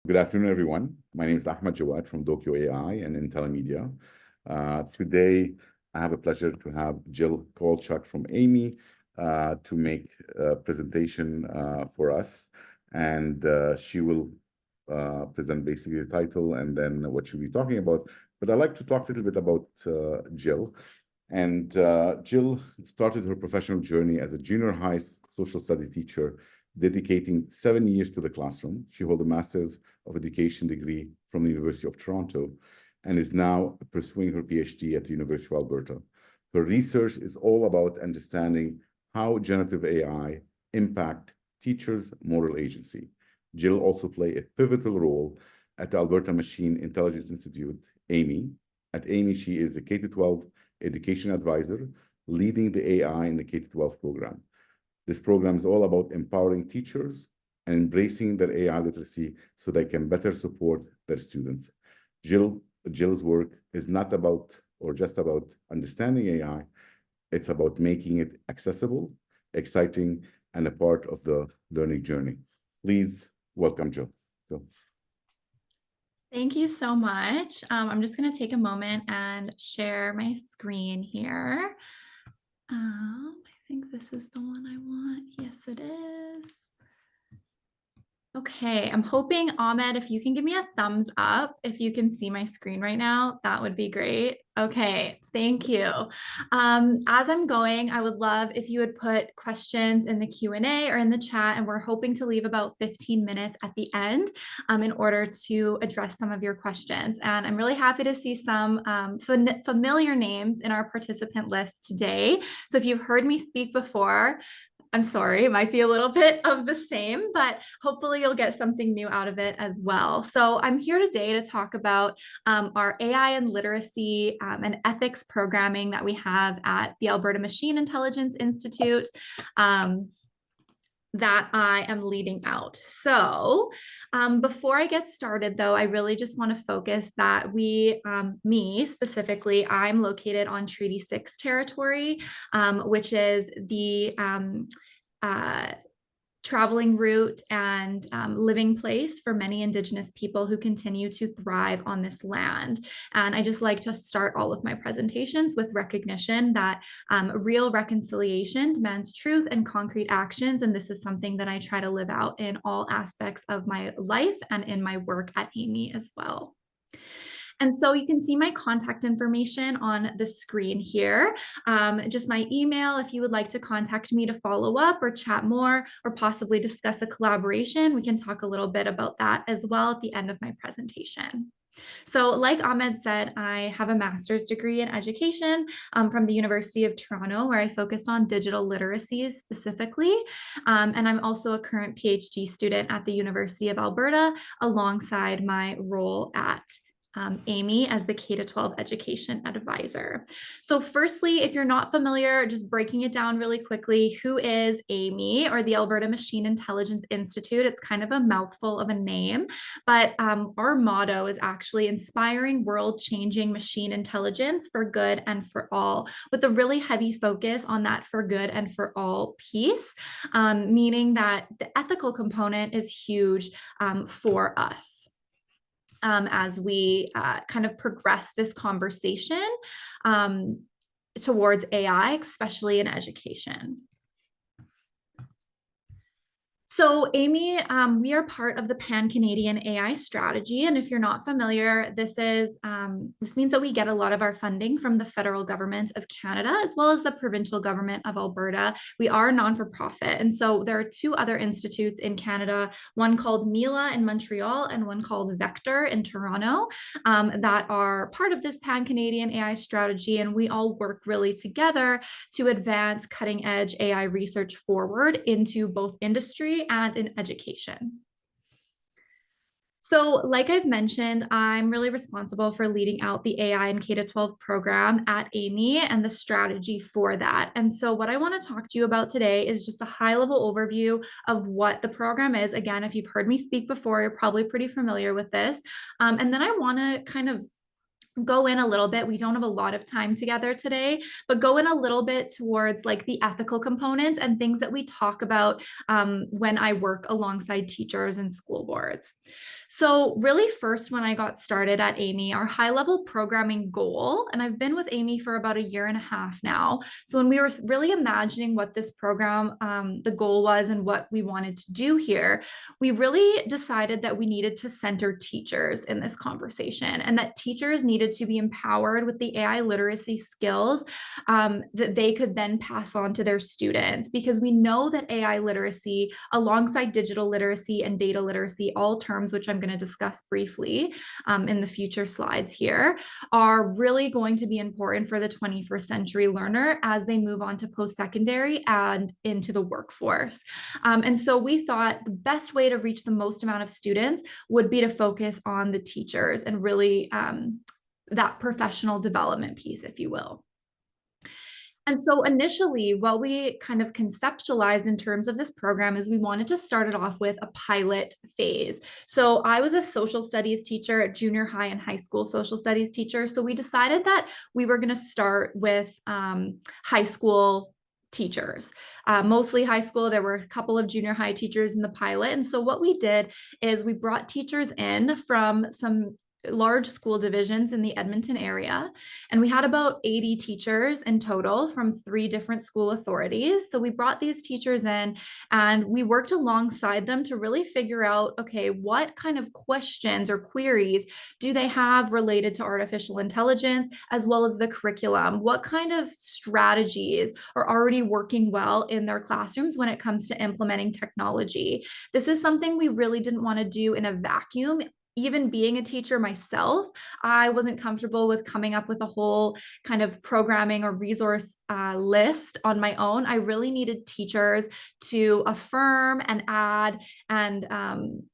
Good afternoon, everyone. My name is Ahmed Jawad from DOCEO AI and Intel Media. Today, I have a pleasure to have Jill Kowalchuk from AMII to make a presentation for us. And she will present basically the title and then what she'll be talking about. But I'd like to talk a little bit about Jill. And Jill started her professional journey as a junior high social studies teacher, dedicating 7 years to the classroom. She holds a Master's of Education degree from the University of Toronto and is now pursuing her PhD at the University of Alberta. Her research is all about understanding how generative AI impact teachers' moral agency. Jill also plays a pivotal role at the Alberta Machine Intelligence Institute, AMII. At AMII, she is a K-12 education advisor, leading the AI in the K-12 program. This program is all about empowering teachers and embracing their AI literacy so they can better support their students. Jill's work is not about or just about understanding AI. It's about making it accessible, exciting, and a part of the learning journey. Please welcome Jill. Thank you so much. I'm just going to take a moment and share my screen here. I think this is the one I want. Yes, it is. Okay, I'm hoping, Ahmed, if you can give me a thumbs up, if you can see my screen right now, that would be great. Okay, thank you. As I'm going, I would love if you would put questions in the Q&A or in the chat, and we're hoping to leave about 15 minutes at the end in order to address some of your questions. And I'm really happy to see some familiar names in our participant list today. So if you've heard me speak before, I'm sorry, it might be a little bit of the same, but hopefully you'll get something new out of it as well. So I'm here today to talk about our AI and literacy and ethics programming that we have at the Alberta Machine Intelligence Institute that I am leading out. So before I get started, though, I really just want to focus that me specifically, I'm located on Treaty 6 territory, which is the traveling route and living place for many Indigenous people who continue to thrive on this land. And I just like to start all of my presentations with recognition that real reconciliation demands truth and concrete actions. And this is something that I try to live out in all aspects of my life and in my work at AMII as well. And so you can see my contact information on the screen here. Just my email if you would like to contact me to follow up or chat more or possibly discuss a collaboration. We can talk a little bit about that as well at the end of my presentation. So like Ahmed said, I have a master's degree in education from the University of Toronto, where I focused on digital literacies specifically. And I'm also a current PhD student at the University of Alberta, alongside my role at AMII as the K-12 education advisor. So firstly, if you're not familiar, just breaking it down really quickly, who is AMII, or the Alberta Machine Intelligence Institute? It's kind of a mouthful of a name, but our motto is actually inspiring world-changing machine intelligence for good and for all, with a really heavy focus on that for good and for all piece, meaning that the ethical component is huge for us. As we kind of progress this conversation towards AI, especially in education. So AMII, we are part of the Pan-Canadian AI strategy. And if you're not familiar, this means that we get a lot of our funding from the federal government of Canada, as well as the provincial government of Alberta. We are non-for-profit. And so there are two other institutes in Canada, one called MILA in Montreal and one called Vector in Toronto, that are part of this Pan-Canadian AI strategy. And we all work really together to advance cutting-edge AI research forward into both industry and in education. So like I've mentioned, I'm really responsible for leading out the AI and K-12 program at AMII and the strategy for that. And so what I want to talk to you about today is just a high-level overview of what the program is. Again, if you've heard me speak before, you're probably pretty familiar with this. And then I want to kind of go in a little bit. We don't have a lot of time together today, but go in a little bit towards like the ethical components and things that we talk about when I work alongside teachers and school boards. So really first, when I got started at AMII, our high level programming goal, and I've been with AMII for about 1.5 years now. So when we were really imagining what this program, the goal was and what we wanted to do here, we really decided that we needed to center teachers in this conversation and that teachers needed to be empowered with the AI literacy skills that they could then pass on to their students, because we know that AI literacy alongside digital literacy and data literacy, all terms which I'm going to discuss briefly in the future slides here, are really going to be important for the 21st century learner as they move on to post-secondary and into the workforce. And so we thought the best way to reach the most amount of students would be to focus on the teachers and really that professional development piece, if you will. And so initially, what we kind of conceptualized in terms of this program is we wanted to start it off with a pilot phase. So I was a social studies teacher at junior high and high school social studies teacher. So we decided that we were going to start with high school teachers, mostly high school. There were a couple of junior high teachers in the pilot. And so what we did is we brought teachers in from some large school divisions in the Edmonton area. And we had about 80 teachers in total from 3 different school authorities. So we brought these teachers in and we worked alongside them to really figure out, okay, what kind of questions or queries do they have related to artificial intelligence, as well as the curriculum? What kind of strategies are already working well in their classrooms when it comes to implementing technology? This is something we really didn't want to do in a vacuum. Even being a teacher myself, I wasn't comfortable with coming up with a whole kind of programming or resource list on my own. I really needed teachers to affirm and add and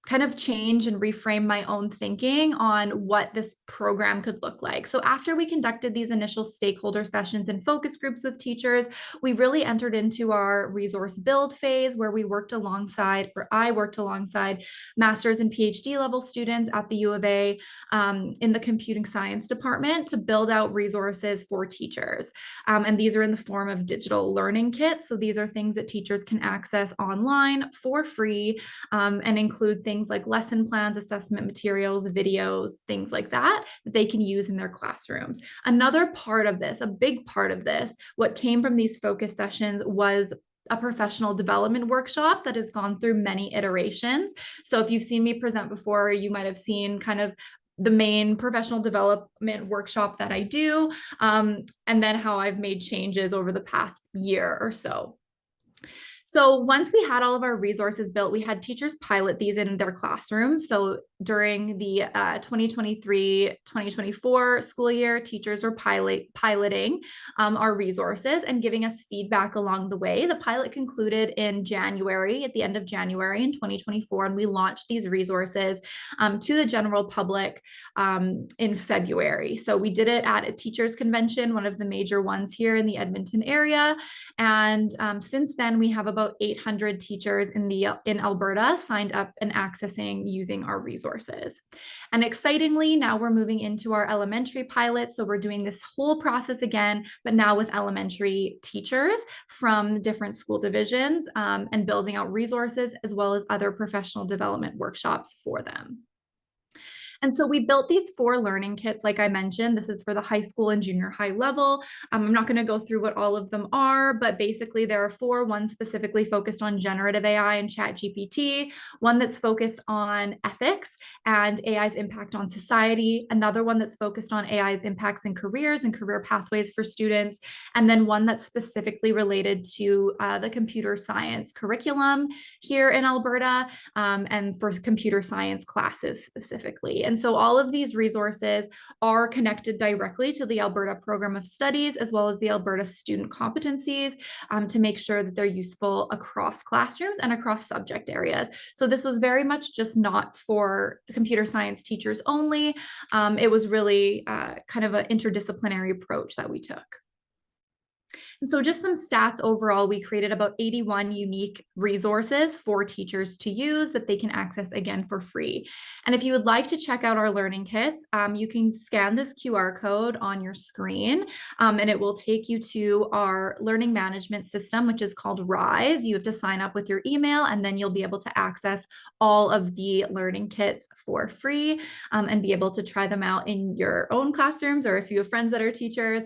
kind of change and reframe my own thinking on what this program could look like. So after we conducted these initial stakeholder sessions and focus groups with teachers, we really entered into our resource build phase where we worked alongside, or I worked alongside master's and PhD level students at the U of A in the computing science department to build out resources for teachers. And these are in the form of digital learning kits. So these are things that teachers can access online for free and include things like lesson plans, assessment materials, videos, things like that, that they can use in their classrooms. Another part of this, a big part of this, what came from these focus sessions was a professional development workshop that has gone through many iterations. So if you've seen me present before, you might have seen kind of the main professional development workshop that I do, and then how I've made changes over the past year or so. So once we had all of our resources built, we had teachers pilot these in their classrooms. So during the 2023-2024 school year, teachers were piloting our resources and giving us feedback along the way. The pilot concluded in January, at the end of January in 2024, and we launched these resources to the general public in February. So we did it at a teachers convention, one of the major ones here in the Edmonton area. And since then, we have about 800 teachers in Alberta signed up and accessing using our resources. And excitingly, now we're moving into our elementary pilot. So we're doing this whole process again, but now with elementary teachers from different school divisions and building out resources as well as other professional development workshops for them. And so we built these 4 learning kits, like I mentioned. This is for the high school and junior high level. I'm not going to go through what all of them are, but basically there are 4. One specifically focused on generative AI and ChatGPT, one that's focused on ethics and AI's impact on society, another one that's focused on AI's impacts in careers and career pathways for students, and then one that's specifically related to the computer science curriculum here in Alberta and for computer science classes specifically. And so all of these resources are connected directly to the Alberta Program of Studies, as well as the Alberta Student Competencies to make sure that they're useful across classrooms and across subject areas. So this was very much just not for computer science teachers only. It was really kind of an interdisciplinary approach that we took. And so just some stats overall, we created about 81 unique resources for teachers to use that they can access again for free. And if you would like to check out our learning kits, you can scan this QR code on your screen, and it will take you to our learning management system, which is called RISE. You have to sign up with your email, and then you'll be able to access all of the learning kits for free, and be able to try them out in your own classrooms, or if you have friends that are teachers,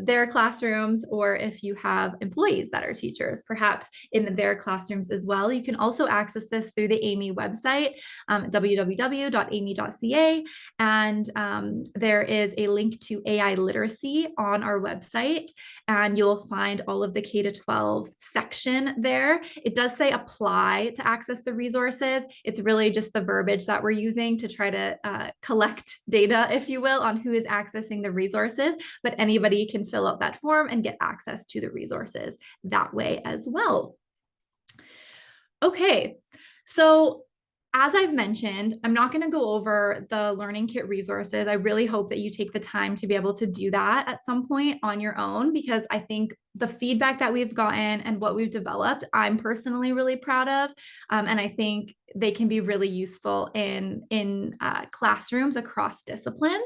their classrooms, or if you have employees that are teachers, perhaps in their classrooms as well. You can also access this through the AMII website, www.amii.ca, and there is a link to AI literacy on our website, and you'll find all of the K-12 section there. It does say apply to access the resources. It's really just the verbiage that we're using to try to collect data, if you will, on who is accessing the resources, but anybody can fill out that form and get access to the resources that way as well. Okay, so as I've mentioned, I'm not going to go over the Learning Kit resources. I really hope that you take the time to be able to do that at some point on your own, because I think the feedback that we've gotten and what we've developed, I'm personally really proud of. And I think they can be really useful in classrooms across disciplines.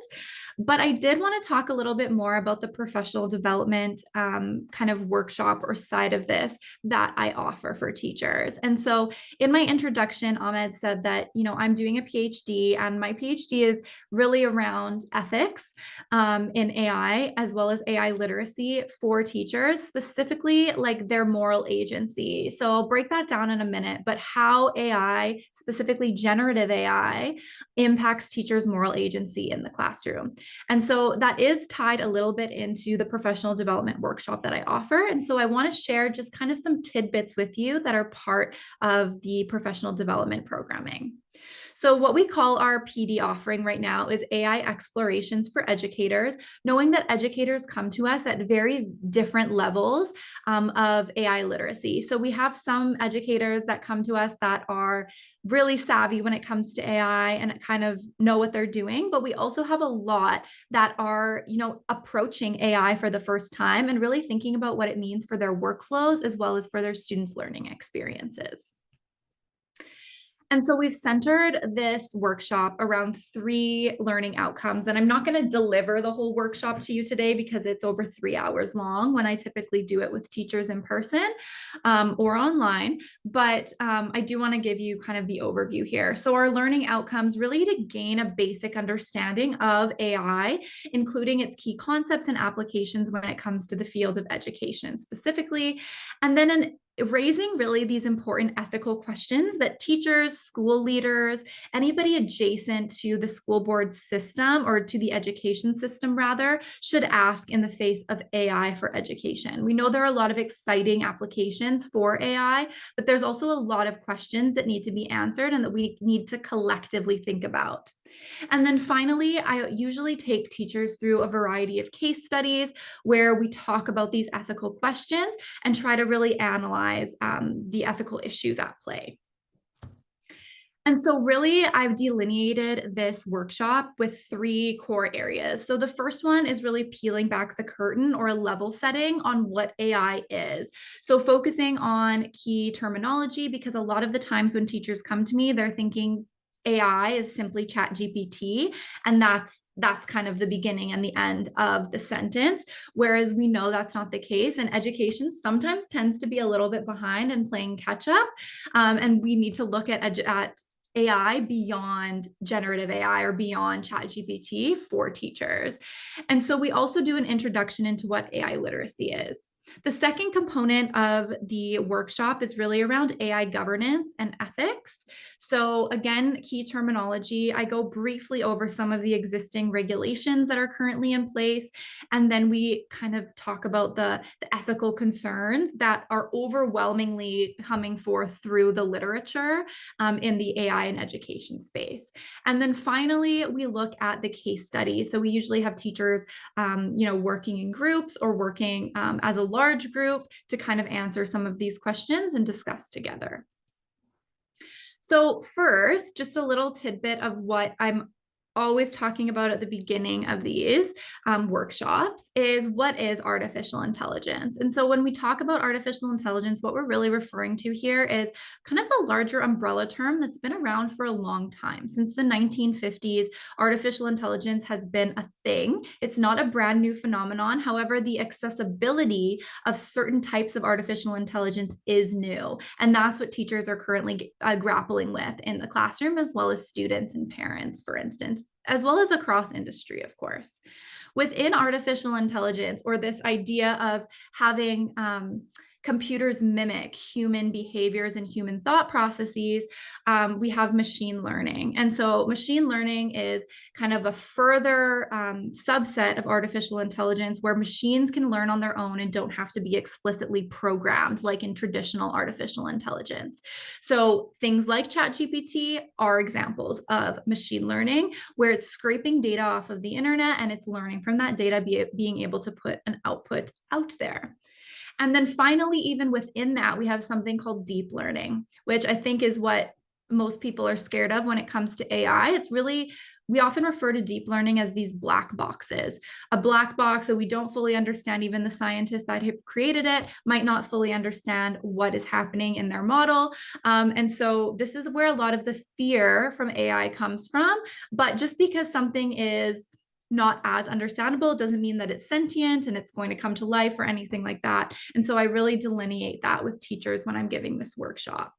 But I did want to talk a little bit more about the professional development kind of workshop or side of this that I offer for teachers. And so in my introduction, Ahmed said that, I'm doing a PhD, and my PhD is really around ethics in AI, as well as AI literacy for teachers, specifically like their moral agency. So I'll break that down in a minute, but how AI, specifically generative AI, impacts teachers' moral agency in the classroom. And so that is tied a little bit into the professional development workshop that I offer. And so I want to share just kind of some tidbits with you that are part of the professional development programming. So what we call our PD offering right now is AI explorations for educators, knowing that educators come to us at very different levels of AI literacy. So we have some educators that come to us that are really savvy when it comes to AI and kind of know what they're doing, but we also have a lot that are, approaching AI for the first time and really thinking about what it means for their workflows as well as for their students' learning experiences. And so we've centered this workshop around 3 learning outcomes. And I'm not going to deliver the whole workshop to you today because it's over 3 hours long when I typically do it with teachers in person or online. But I do want to give you kind of the overview here. So our learning outcomes really to gain a basic understanding of AI, including its key concepts and applications when it comes to the field of education specifically. And then raising really these important ethical questions that teachers, school leaders, anybody adjacent to the school board system or to the education system rather, should ask in the face of AI for education. We know there are a lot of exciting applications for AI, but there's also a lot of questions that need to be answered and that we need to collectively think about. And then finally, I usually take teachers through a variety of case studies where we talk about these ethical questions and try to really analyze the ethical issues at play. And so really, I've delineated this workshop with 3 core areas. So the first one is really peeling back the curtain or a level setting on what AI is. So focusing on key terminology, because a lot of the times when teachers come to me, they're thinking AI is simply ChatGPT, and that's kind of the beginning and the end of the sentence, whereas we know that's not the case, and education sometimes tends to be a little bit behind and playing catch up, and we need to look at AI beyond generative AI or beyond ChatGPT for teachers. And so we also do an introduction into what AI literacy is. The second component of the workshop is really around AI governance and ethics. So again, key terminology. I go briefly over some of the existing regulations that are currently in place, and then we kind of talk about the ethical concerns that are overwhelmingly coming forth through the literature in the AI and education space. And then finally, we look at the case study. So we usually have teachers, working in groups or working as a large group to kind of answer some of these questions and discuss together. So first, just a little tidbit of what I'm always talking about at the beginning of these workshops is what is artificial intelligence. And so when we talk about artificial intelligence, what we're really referring to here is kind of the larger umbrella term that's been around for a long time. Since the 1950s, artificial intelligence has been a thing. It's not a brand new phenomenon. However, the accessibility of certain types of artificial intelligence is new. And that's what teachers are currently grappling with in the classroom, as well as students and parents, for instance, as well as across industry, of course. Within artificial intelligence, or this idea of having computers mimic human behaviors and human thought processes, we have machine learning. And so machine learning is kind of a further subset of artificial intelligence where machines can learn on their own and don't have to be explicitly programmed like in traditional artificial intelligence. So things like ChatGPT are examples of machine learning, where it's scraping data off of the internet and it's learning from that data, being able to put an output out there. And then finally, even within that, we have something called deep learning, which I think is what most people are scared of when it comes to AI. It's really, we often refer to deep learning as these black boxes. A black box that we don't fully understand, even the scientists that have created it might not fully understand what is happening in their model. And so this is where a lot of the fear from AI comes from. But just because something is not as understandable doesn't mean that it's sentient and it's going to come to life or anything like that. And so I really delineate that with teachers when I'm giving this workshop.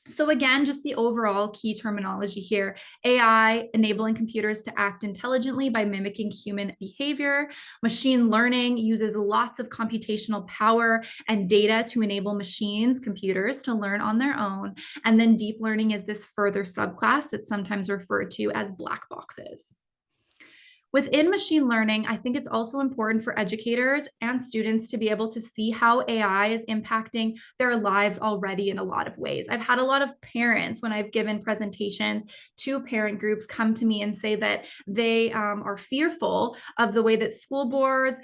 So again, just the overall key terminology here: AI, enabling computers to act intelligently by mimicking human behavior. Machine learning uses lots of computational power and data to enable machines, computers, to learn on their own. And then deep learning is this further subclass that's sometimes referred to as black boxes. Within machine learning, I think it's also important for educators and students to be able to see how AI is impacting their lives already in a lot of ways. I've had a lot of parents, when I've given presentations to parent groups, come to me and say that they are fearful of the way that school boards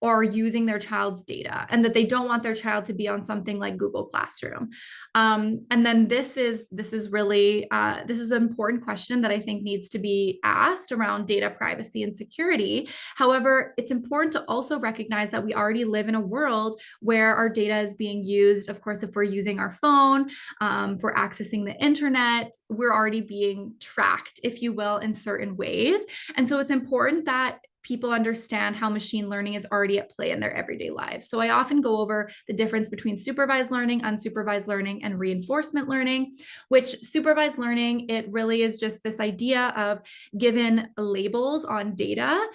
are using their child's data, and that they don't want their child to be on something like Google Classroom. And then this is really this is an important question that I think needs to be asked around data privacy and security. However, it's important to also recognize that we already live in a world where our data is being used. Of course, if we're using our phone for accessing the internet, we're already being tracked, if you will, in certain ways. And so it's important that people understand how machine learning is already at play in their everyday lives. So I often go over the difference between supervised learning, unsupervised learning, and reinforcement learning. Which supervised learning, it really is just this idea of given labels on data,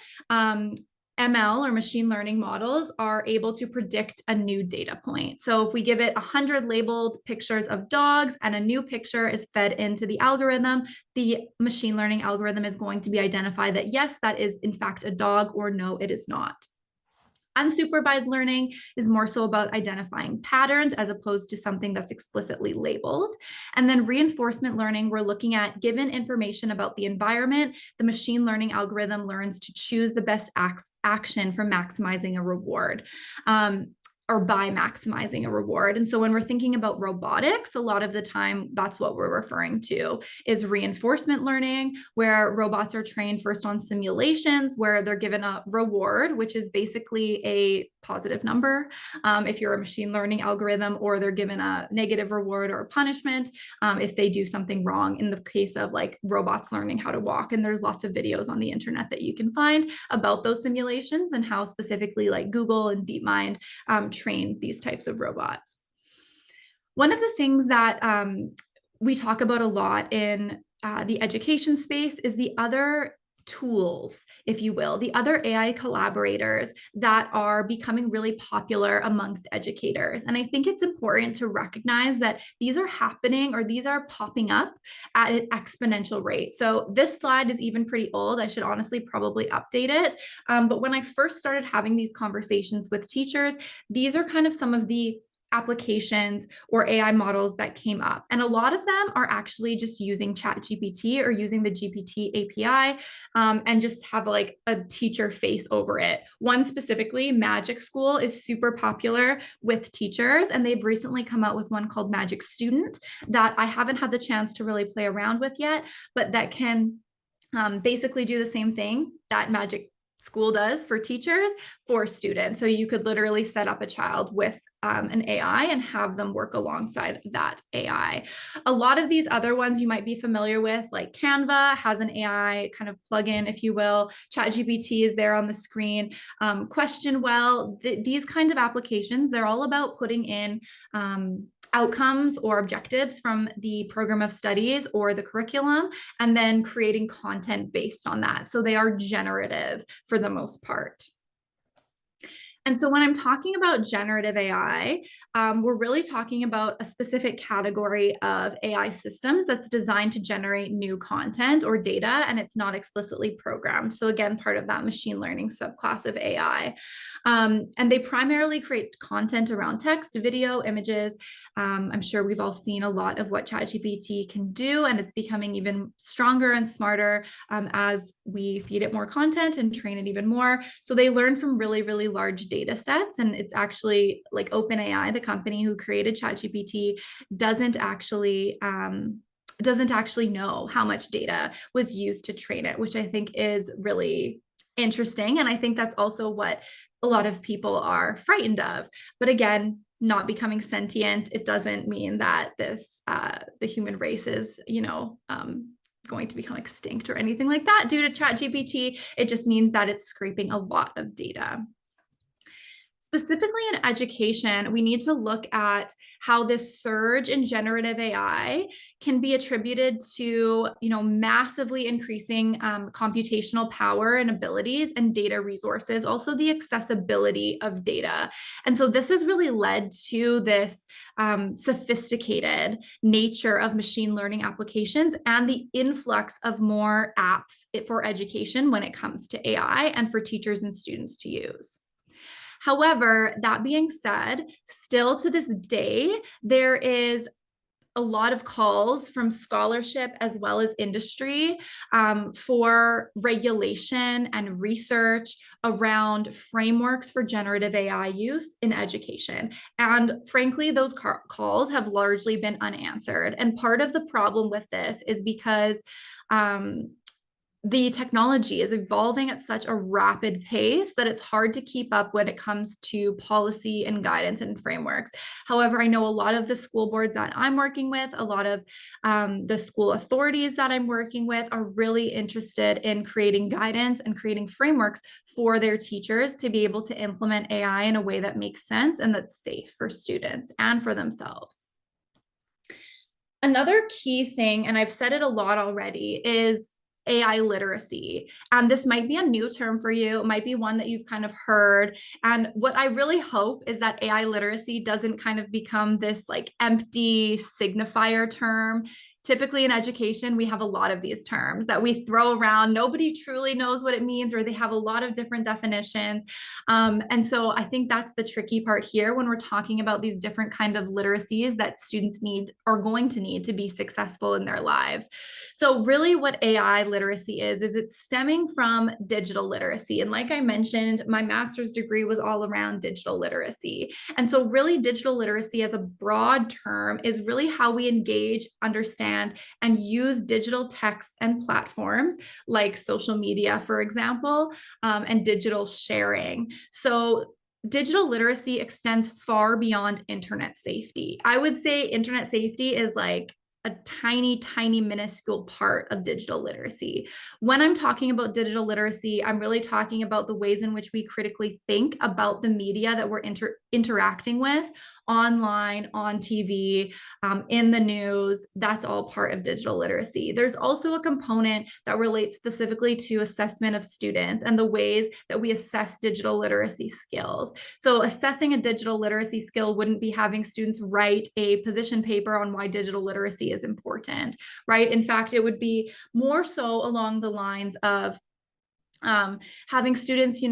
ML, or machine learning models, are able to predict a new data point. So if we give it 100 labeled pictures of dogs and a new picture is fed into the algorithm, the machine learning algorithm is going to be identify that yes, that is in fact a dog, or no, it is not. Unsupervised learning is more so about identifying patterns as opposed to something that's explicitly labeled. And then reinforcement learning, we're looking at given information about the environment, the machine learning algorithm learns to choose the best action for maximizing a reward. Or by maximizing a reward. And so when we're thinking about robotics, a lot of the time, that's what we're referring to is reinforcement learning, where robots are trained first on simulations where they're given a reward, which is basically a positive number if you're a machine learning algorithm, or they're given a negative reward or a punishment if they do something wrong, in the case of like robots learning how to walk. And there's lots of videos on the internet that you can find about those simulations and how specifically like Google and DeepMind train these types of robots. One of the things that we talk about a lot in the education space is the other tools, if you will, the other AI collaborators that are becoming really popular amongst educators. And I think it's important to recognize that these are happening, or these are popping up at an exponential rate. So this slide is even pretty old. I should honestly probably update it. But when I first started having these conversations with teachers, these are kind of some of the applications or AI models that came up. And a lot of them are actually just using ChatGPT or using the GPT API and just have like a teacher face over it. One specifically, Magic School, is super popular with teachers, and they've recently come out with one called Magic Student that I haven't had the chance to really play around with yet, but that can basically do the same thing that Magic School does for teachers for students. So you could literally set up a child with an AI and have them work alongside that AI. A lot of these other ones you might be familiar with, like Canva has an AI kind of plugin, if you will. ChatGPT is there on the screen. Questionwell, these kind of applications, they're all about putting in outcomes or objectives from the program of studies or the curriculum, and then creating content based on that. So they are generative for the most part. And so when I'm talking about generative AI, we're really talking about a specific category of AI systems that's designed to generate new content or data, and it's not explicitly programmed. So again, part of that machine learning subclass of AI. And they primarily create content around text, video, images. I'm sure we've all seen a lot of what ChatGPT can do, and it's becoming even stronger and smarter as we feed it more content and train it even more. So they learn from really, really large data sets. And it's actually like OpenAI, the company who created ChatGPT, doesn't actually know how much data was used to train it, which I think is really interesting. And I think that's also what a lot of people are frightened of. But again, not becoming sentient, it doesn't mean that the human race is, going to become extinct or anything like that due to ChatGPT. It just means that it's scraping a lot of data. Specifically in education, we need to look at how this surge in generative AI can be attributed to, massively increasing computational power and abilities and data resources, also the accessibility of data. And so this has really led to this sophisticated nature of machine learning applications and the influx of more apps for education when it comes to AI and for teachers and students to use. However, that being said, still to this day, there is a lot of calls from scholarship as well as industry for regulation and research around frameworks for generative AI use in education. And frankly, those calls have largely been unanswered. And part of the problem with this is because the technology is evolving at such a rapid pace that it's hard to keep up when it comes to policy and guidance and frameworks. However, I know a lot of the school boards that I'm working with, a lot of the school authorities that I'm working with are really interested in creating guidance and creating frameworks for their teachers to be able to implement AI in a way that makes sense and that's safe for students and for themselves. Another key thing, and I've said it a lot already, is AI literacy. And this might be a new term for you. It might be one that you've kind of heard. And what I really hope is that AI literacy doesn't kind of become this like empty signifier term. Typically in education, we have a lot of these terms that we throw around. Nobody truly knows what it means, or they have a lot of different definitions. And so I think that's the tricky part here when we're talking about these different kind of literacies that students are going to need to be successful in their lives. So really what AI literacy is it's stemming from digital literacy. And like I mentioned, my master's degree was all around digital literacy. And so really digital literacy as a broad term is really how we engage, understand, and use digital texts and platforms like social media, for example, and digital sharing. So digital literacy extends far beyond internet safety. I would say internet safety is like a tiny, tiny, minuscule part of digital literacy. When I'm talking about digital literacy, I'm really talking about the ways in which we critically think about the media that we're interacting with online, on TV, in the news. That's all part of digital literacy. There's also a component that relates specifically to assessment of students and the ways that we assess digital literacy skills. So assessing a digital literacy skill wouldn't be having students write a position paper on why digital literacy is important, right? In fact, it would be more so along the lines of having students,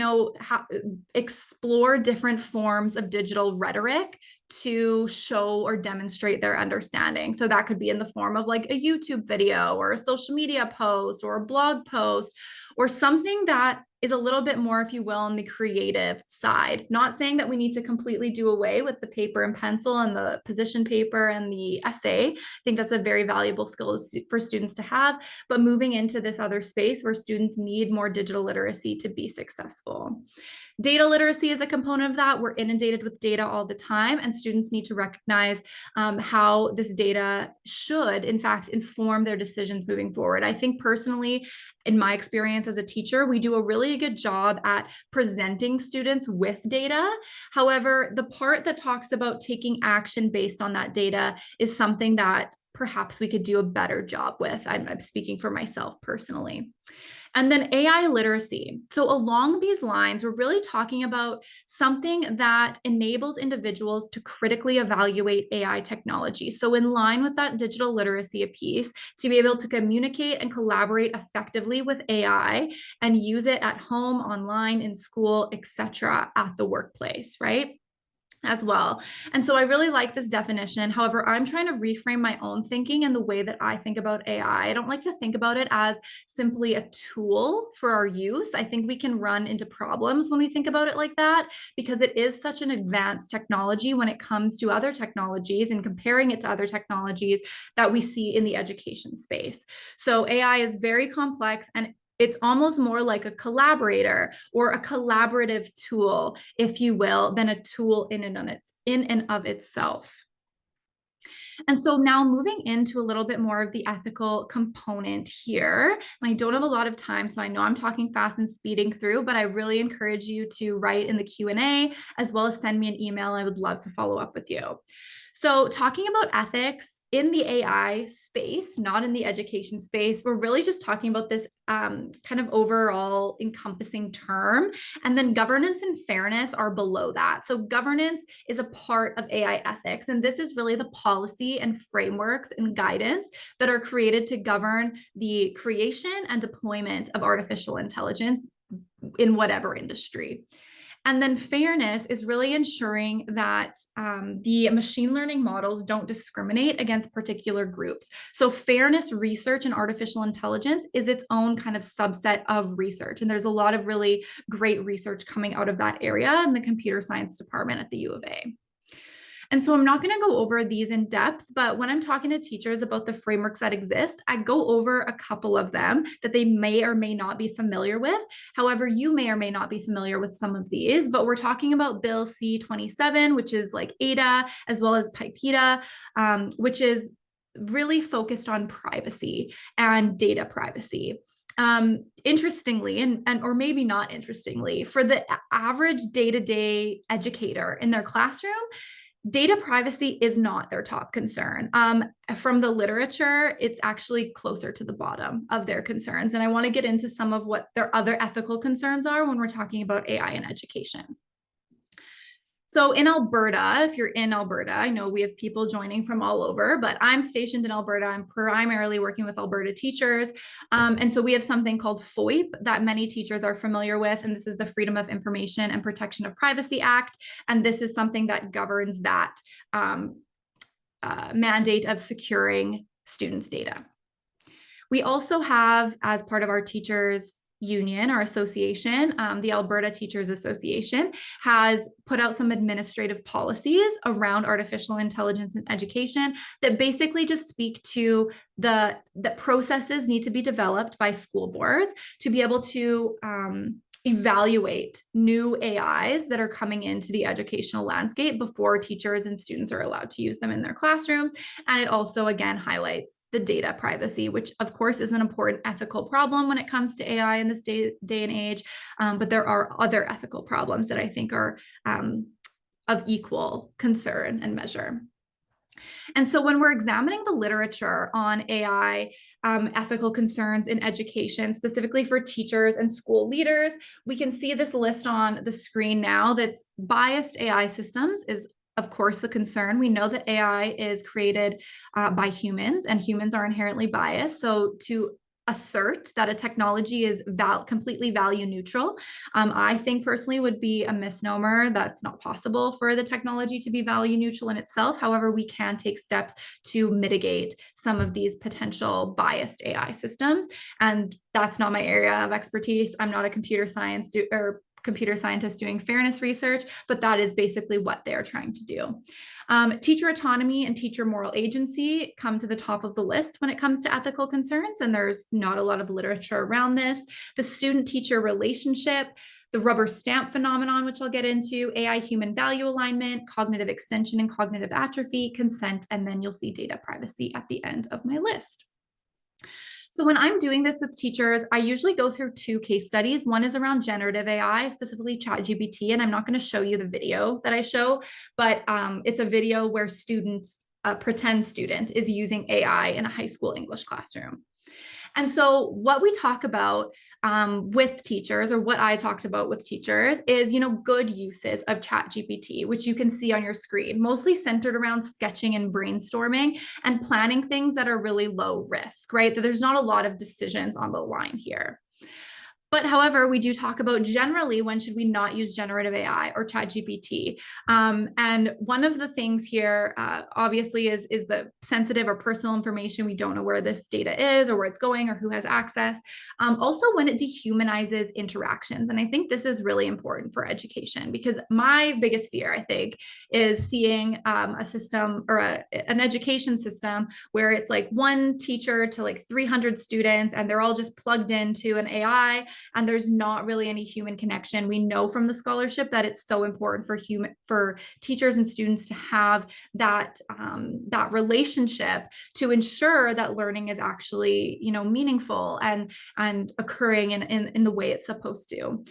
explore different forms of digital rhetoric to show or demonstrate their understanding. So that could be in the form of like a YouTube video or a social media post or a blog post or something that is a little bit more, if you will, on the creative side. Not saying that we need to completely do away with the paper and pencil and the position paper and the essay. I think that's a very valuable skill for students to have, but moving into this other space where students need more digital literacy to be successful. Data literacy is a component of that. We're inundated with data all the time, and students need to recognize how this data should, in fact, inform their decisions moving forward. I think personally, in my experience as a teacher, we do a really good job at presenting students with data. However, the part that talks about taking action based on that data is something that perhaps we could do a better job with. I'm speaking for myself personally. And then AI literacy. So along these lines, we're really talking about something that enables individuals to critically evaluate AI technology. So in line with that digital literacy piece, to be able to communicate and collaborate effectively with AI and use it at home, online, in school, etc., at the workplace, right? As well. And so I really like this definition. However, I'm trying to reframe my own thinking and the way that I think about AI. I don't like to think about it as simply a tool for our use. I think we can run into problems when we think about it like that, because it is such an advanced technology when it comes to other technologies and comparing it to other technologies that we see in the education space. So AI is very complex, and it's almost more like a collaborator or a collaborative tool, if you will, than a tool in and of itself. And so now moving into a little bit more of the ethical component here. And I don't have a lot of time, so I know I'm talking fast and speeding through, but I really encourage you to write in the Q&A as well as send me an email. I would love to follow up with you. So talking about ethics in the AI space, not in the education space, we're really just talking about this kind of overall encompassing term. And then governance and fairness are below that. So governance is a part of AI ethics. And this is really the policy and frameworks and guidance that are created to govern the creation and deployment of artificial intelligence in whatever industry. And then fairness is really ensuring that the machine learning models don't discriminate against particular groups. So fairness research in artificial intelligence is its own kind of subset of research. And there's a lot of really great research coming out of that area in the computer science department at the U of A. And so I'm not going to go over these in depth, but when I'm talking to teachers about the frameworks that exist, I go over a couple of them that they may or may not be familiar with. However, you may or may not be familiar with some of these, but we're talking about Bill C-27, which is like ADA, as well as PIPEDA, which is really focused on privacy and data privacy. Interestingly, and or maybe not interestingly, for the average day-to-day educator in their classroom, data privacy is not their top concern. From the literature, it's actually closer to the bottom of their concerns. And I want to get into some of what their other ethical concerns are when we're talking about AI in education. So in Alberta, if you're in Alberta, I know we have people joining from all over, but I'm stationed in Alberta. I'm primarily working with Alberta teachers. And so we have something called FOIP that many teachers are familiar with. And this is the Freedom of Information and Protection of Privacy Act. And this is something that governs that mandate of securing students' data. We also have, as part of our teachers' union, our association, the Alberta Teachers Association, has put out some administrative policies around artificial intelligence in education that basically just speak to the processes need to be developed by school boards to be able to evaluate new AIs that are coming into the educational landscape before teachers and students are allowed to use them in their classrooms. And it also, again, highlights the data privacy, which of course is an important ethical problem when it comes to AI in this day and age. But there are other ethical problems that I think are of equal concern and measure. And so when we're examining the literature on AI ethical concerns in education, specifically for teachers and school leaders, we can see this list on the screen now. That's biased AI systems is of course a concern. We know that AI is created by humans, and humans are inherently biased. So to assert that a technology is completely value neutral. I think personally would be a misnomer. That's not possible for the technology to be value neutral in itself. However, we can take steps to mitigate some of these potential biased AI systems. And that's not my area of expertise. I'm not a computer scientist doing fairness research, but that is basically what they're trying to do. Teacher autonomy and teacher moral agency come to the top of the list when it comes to ethical concerns, and there's not a lot of literature around this. The student-teacher relationship, the rubber stamp phenomenon, which I'll get into, AI human value alignment, cognitive extension and cognitive atrophy, consent, and then you'll see data privacy at the end of my list. So when I'm doing this with teachers, I usually go through 2 case studies. One is around generative AI, specifically ChatGPT, and I'm not going to show you the video that I show, but it's a video where a pretend student is using AI in a high school English classroom. And so what we talk about with teachers, or what I talked about with teachers, is, good uses of ChatGPT, which you can see on your screen, mostly centered around sketching and brainstorming and planning things that are really low risk, right? That there's not a lot of decisions on the line here. But however, we do talk about generally when should we not use generative AI or ChatGPT. And one of the things here, obviously, is the sensitive or personal information. We don't know where this data is or where it's going or who has access. Also, when it dehumanizes interactions. And I think this is really important for education, because my biggest fear, I think, is seeing a system or an education system where it's like one teacher to like 300 students, and they're all just plugged into an AI, and there's not really any human connection. We know from the scholarship that it's so important for teachers and students to have that relationship to ensure that learning is actually, meaningful and occurring in the way it's supposed to.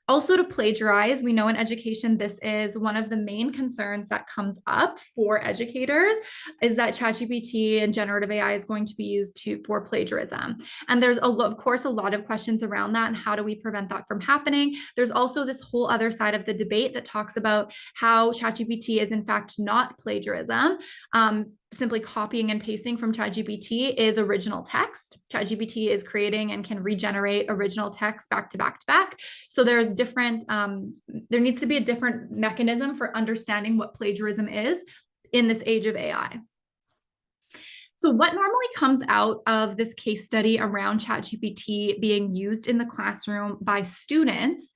Also, to plagiarize, we know in education, this is one of the main concerns that comes up for educators, is that ChatGPT and generative AI is going to be used for plagiarism. And there's, of course, a lot of questions around that and how do we prevent that from happening. There's also this whole other side of the debate that talks about how ChatGPT is in fact not plagiarism. Simply copying and pasting from ChatGPT is original text. ChatGPT is creating and can regenerate original text back to back to back. So there's there needs to be a different mechanism for understanding what plagiarism is in this age of AI. So what normally comes out of this case study around ChatGPT being used in the classroom by students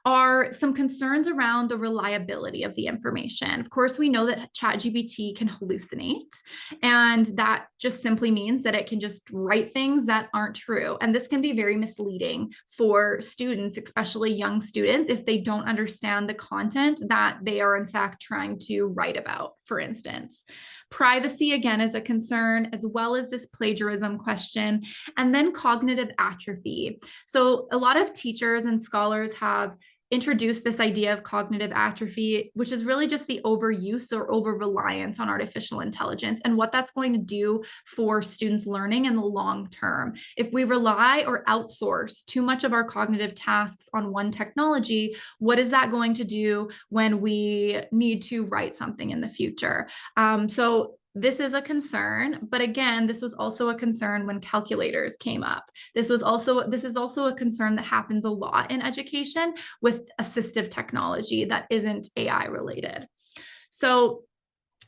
are some concerns around the reliability of the information. Of course, we know that ChatGPT can hallucinate, and that just simply means that it can just write things that aren't true. And this can be very misleading for students, especially young students, if they don't understand the content that they are in fact trying to write about, for instance. Privacy, again, is a concern, as well as this plagiarism question, and then cognitive atrophy. So a lot of teachers and scholars have introduced this idea of cognitive atrophy, which is really just the overuse or over-reliance on artificial intelligence and what that's going to do for students' learning in the long term. If we rely or outsource too much of our cognitive tasks on one technology, what is that going to do when we need to write something in the future? So this is a concern, but again, this was also a concern when calculators came up. This is also a concern that happens a lot in education with assistive technology that isn't AI related. So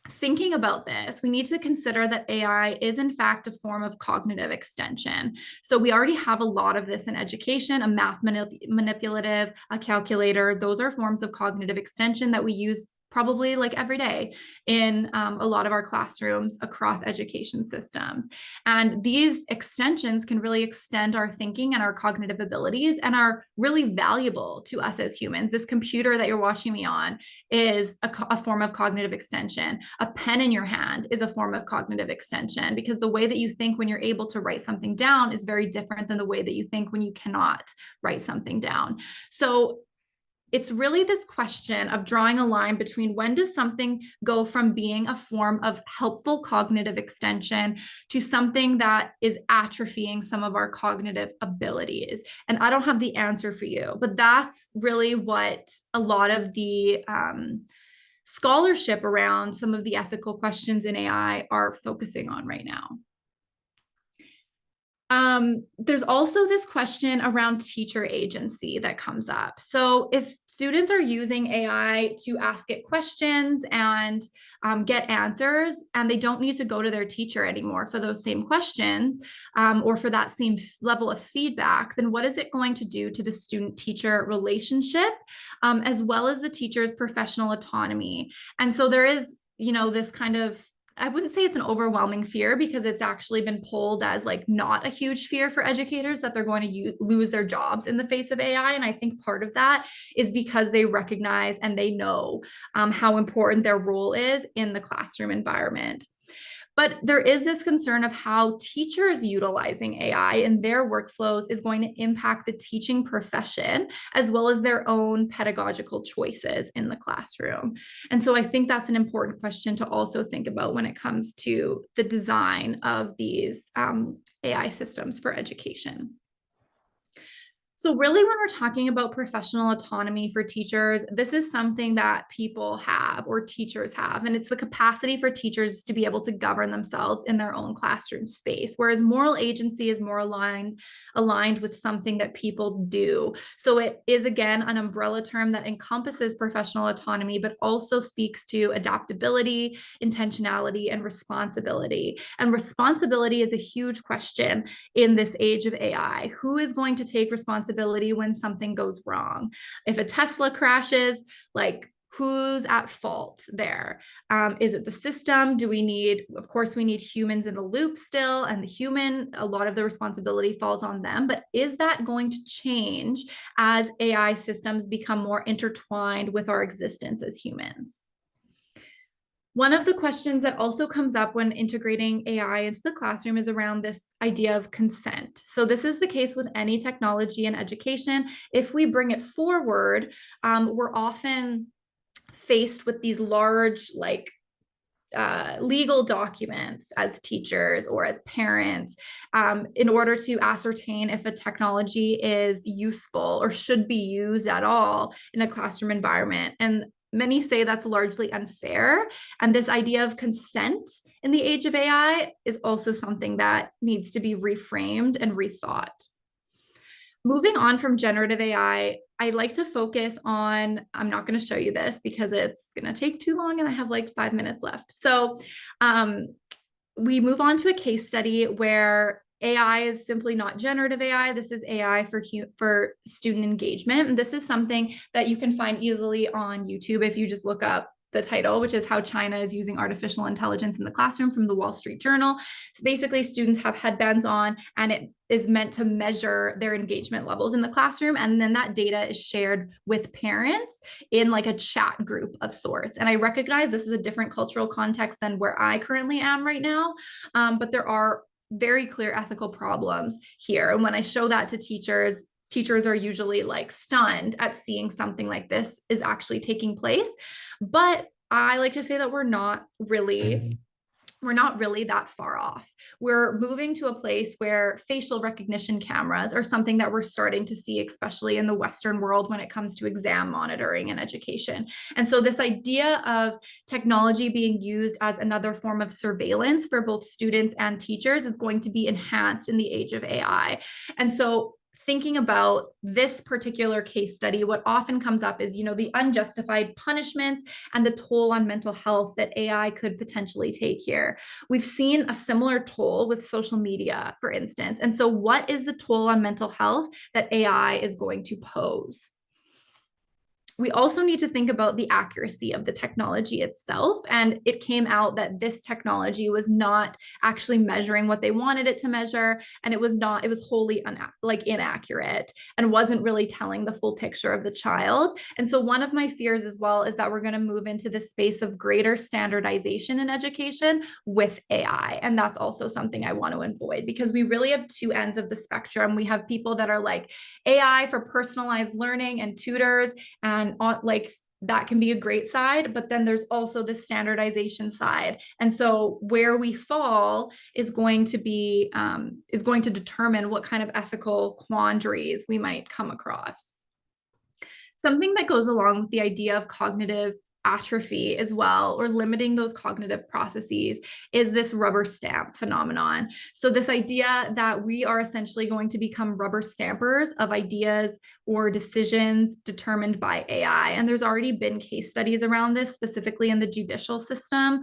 thinking about this, we need to consider that AI is in fact a form of cognitive extension. So we already have a lot of this in education, a math manipulative, a calculator. Those are forms of cognitive extension that we use probably like every day in a lot of our classrooms across education systems. And these extensions can really extend our thinking and our cognitive abilities and are really valuable to us as humans. This computer that you're watching me on is a form of cognitive extension. A pen in your hand is a form of cognitive extension, because the way that you think when you're able to write something down is very different than the way that you think when you cannot write something down. So it's really this question of drawing a line between when does something go from being a form of helpful cognitive extension to something that is atrophying some of our cognitive abilities. And I don't have the answer for you, but that's really what a lot of the scholarship around some of the ethical questions in AI are focusing on right now. There's also this question around teacher agency that comes up. So if students are using AI to ask it questions and get answers, and they don't need to go to their teacher anymore for those same questions or for that same level of feedback, then what is it going to do to the student-teacher relationship, as well as the teacher's professional autonomy? And so there is, this kind of, I wouldn't say it's an overwhelming fear, because it's actually been polled as like not a huge fear for educators that they're going to lose their jobs in the face of AI. And I think part of that is because they recognize and they know how important their role is in the classroom environment. But there is this concern of how teachers utilizing AI in their workflows is going to impact the teaching profession, as well as their own pedagogical choices in the classroom. And so I think that's an important question to also think about when it comes to the design of these AI systems for education. So really, when we're talking about professional autonomy for teachers, this is something that people have, or teachers have, and it's the capacity for teachers to be able to govern themselves in their own classroom space, whereas moral agency is more aligned with something that people do. So it is, again, an umbrella term that encompasses professional autonomy, but also speaks to adaptability, intentionality, and responsibility. And responsibility is a huge question in this age of AI. Who is going to take responsibility when something goes wrong? If a Tesla crashes, like, who's at fault there? Is it the system? Of course, we need humans in the loop still, and a lot of the responsibility falls on them, but is that going to change as AI systems become more intertwined with our existence as humans? One of the questions that also comes up when integrating AI into the classroom is around this idea of consent. So this is the case with any technology in education. If we bring it forward, we're often faced with these large, legal documents as teachers or as parents in order to ascertain if a technology is useful or should be used at all in a classroom environment. And many say that's largely unfair. And this idea of consent in the age of AI is also something that needs to be reframed and rethought. Moving on from generative AI, I like to focus on, I'm not going to show you this because it's going to take too long and I have like 5 minutes left. So we move on to a case study where AI is simply not generative AI. This is AI for student engagement. And this is something that you can find easily on YouTube if you just look up the title, which is How China is Using Artificial Intelligence in the Classroom, from the Wall Street Journal. So basically, students have headbands on, and it is meant to measure their engagement levels in the classroom. And then that data is shared with parents in like a chat group of sorts. And I recognize this is a different cultural context than where I currently am right now, but there are very clear ethical problems here. And when I show that to teachers, teachers are usually like stunned at seeing something like this is actually taking place. But I like to say that we're not really that far off. We're moving to a place where facial recognition cameras are something that we're starting to see, especially in the Western world when it comes to exam monitoring and education. And so this idea of technology being used as another form of surveillance for both students and teachers is going to be enhanced in the age of AI. And so thinking about this particular case study, what often comes up is, the unjustified punishments and the toll on mental health that AI could potentially take here. We've seen a similar toll with social media, for instance. And so what is the toll on mental health that AI is going to pose? We also need to think about the accuracy of the technology itself. And it came out that this technology was not actually measuring what they wanted it to measure. And it was wholly inaccurate and wasn't really telling the full picture of the child. And so one of my fears as well is that we're going to move into the space of greater standardization in education with AI. And that's also something I want to avoid, because we really have two ends of the spectrum. We have people that are like AI for personalized learning and tutors, and that can be a great side, but then there's also the standardization side. And so where we fall is going to determine what kind of ethical quandaries we might come across. Something that goes along with the idea of cognitive atrophy as well, or limiting those cognitive processes, is this rubber stamp phenomenon. So this idea that we are essentially going to become rubber stampers of ideas or decisions determined by AI. And there's already been case studies around this, specifically in the judicial system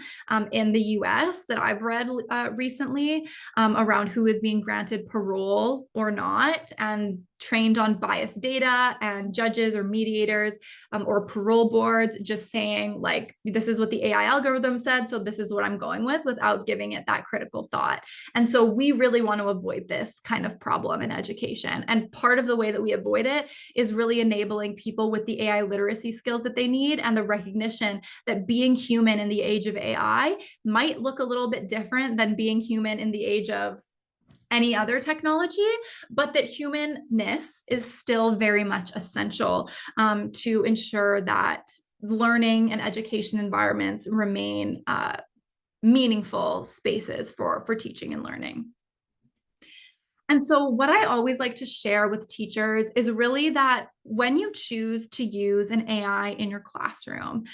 in the US that I've read recently, around who is being granted parole or not, and trained on biased data, and judges or mediators or parole boards just saying, like, this is what the AI algorithm said, so this is what I'm going with, without giving it that critical thought. And so we really want to avoid this kind of problem in education. And part of the way that we avoid it is really enabling people with the AI literacy skills that they need, and the recognition that being human in the age of AI might look a little bit different than being human in the age of any other technology, but that humanness is still very much essential to ensure that learning and education environments remain meaningful spaces for teaching and learning. And so what I always like to share with teachers is really that when you choose to use an AI in your classroom,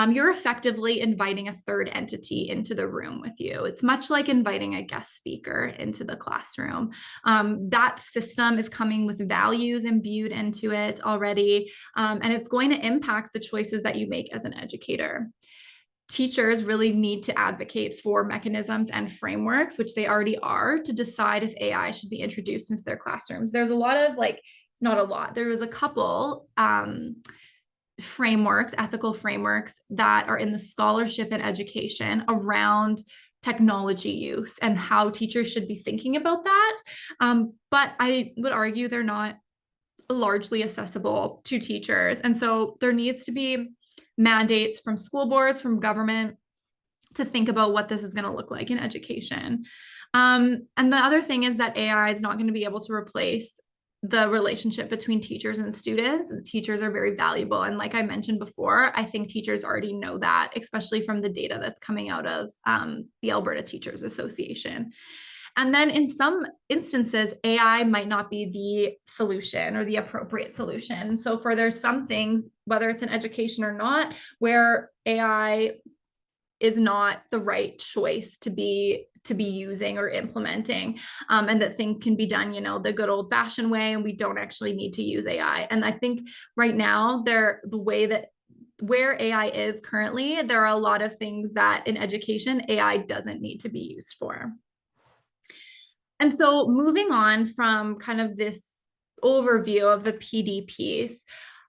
you're effectively inviting a third entity into the room with you. It's much like inviting a guest speaker into the classroom. That system is coming with values imbued into it already, and it's going to impact the choices that you make as an educator. Teachers really need to advocate for mechanisms and frameworks, which they already are, to decide if AI should be introduced into their classrooms. There's a lot of, like, not a lot, there was a couple frameworks, ethical frameworks, that are in the scholarship and education around technology use and how teachers should be thinking about that. But I would argue they're not largely accessible to teachers. And so there needs to be mandates from school boards, from government, to think about what this is going to look like in education. And the other thing is that AI is not going to be able to replace the relationship between teachers and students. And teachers are very valuable. And like I mentioned before, I think teachers already know that, especially from the data that's coming out of the Alberta Teachers Association. And then in some instances, AI might not be the solution or the appropriate solution. So there's some things, whether it's in education or not, where AI is not the right choice to be using or implementing, and that things can be done, the good old fashioned way, and we don't actually need to use AI. And I think right now, where AI is currently, there are a lot of things that in education, AI doesn't need to be used for. And so moving on from kind of this overview of the PD piece,